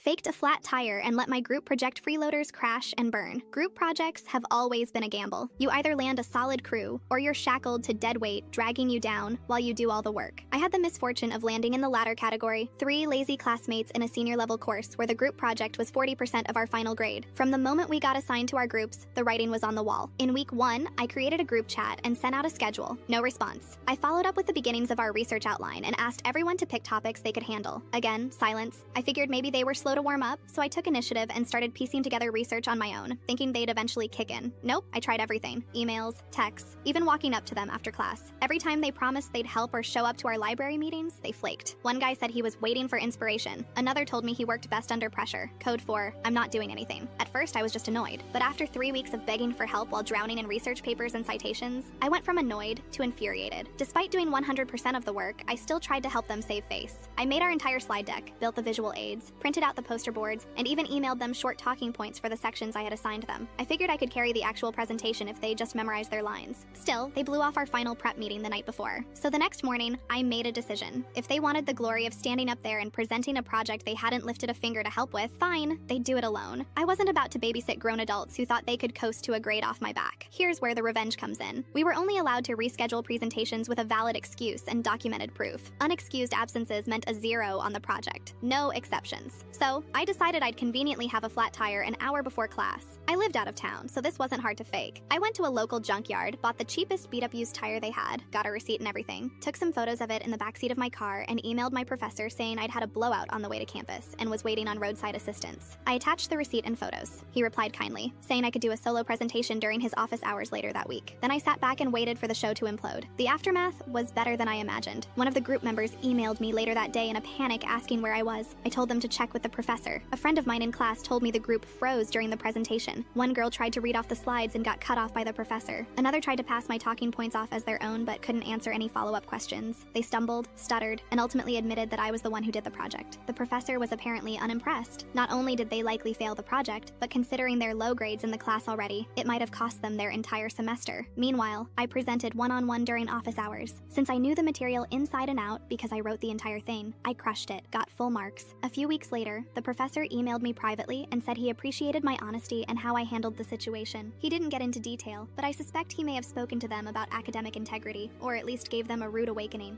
faked a flat tire, and let my group project freeloaders crash and burn. Group projects have always been a gamble. You either land a solid crew, or you're shackled to dead weight, dragging you down while you do all the work. I had the misfortune of landing in the latter category, 3 lazy classmates in a senior level course where the group project was 40% of our final grade. From the moment we got assigned to our groups, the writing was on the wall. In week 1, I created a group chat and sent out a schedule. No response. I followed up with the beginnings of our research outline and asked everyone to pick topics they could handle. Again, silence. I figured maybe they were slow to warm up, so I took initiative and started piecing together research on my own, thinking they'd eventually kick in. Nope, I tried everything. Emails, texts, even walking up to them after class. Every time they promised they'd help or show up to our library meetings, they flaked. One guy said he was waiting for inspiration. Another told me he worked best under pressure. Code for, I'm not doing anything. At first, I was just annoyed. But after 3 weeks of begging for help while drowning in research papers and citations, I went from annoyed to infuriated. Despite doing 100% of the work, I still tried to help them save face. I made our entire slide deck, built the visual aids, printed out the poster boards, and even emailed them short talking points for the sections I had assigned them. I figured I could carry the actual presentation if they just memorized their lines. Still, they blew off our final prep meeting the night before. So the next morning, I made a decision. If they wanted the glory of standing up there and presenting a project they hadn't lifted a finger to help with, fine, they'd do it alone. I wasn't about to babysit grown adults who thought they could coast to a grade off my back. Here's where the revenge comes in. We were only allowed to reschedule presentations with a valid excuse and documented proof. Unexcused absences meant a 0 on the project. No exceptions. So, I decided I'd conveniently have a flat tire an hour before class. I lived out of town, so this wasn't hard to fake. I went to a local junkyard, bought the cheapest beat-up used tire they had, got a receipt and everything, took some photos of it in the backseat of my car, and emailed my professor saying I'd had a blowout on the way to campus and was waiting on roadside assistance. I attached the receipt and photos. He replied kindly, saying I could do a solo presentation during his office hours later that week. Then I sat back and waited for the show to implode. The aftermath was better than I imagined. One of the group members emailed me later that day in a panic asking where I was. I told them to check with the professor. A friend of mine in class told me the group froze during the presentation. One girl tried to read off the slides and got cut off by the professor. Another tried to pass my talking points off as their own but couldn't answer any follow-up questions. They stumbled, stuttered, and ultimately admitted that I was the one who did the project. The professor was apparently unimpressed. Not only did they likely fail the project, but considering their low grades in the class already, it might have cost them their entire semester. Meanwhile, I presented one-on-one during office hours. Since I knew the material inside and out because I wrote the entire thing, I crushed it, got full marks. A few weeks later, the professor emailed me privately and said he appreciated my honesty and how I handled the situation. He didn't get into detail, but I suspect he may have spoken to them about academic integrity, or at least gave them a rude awakening.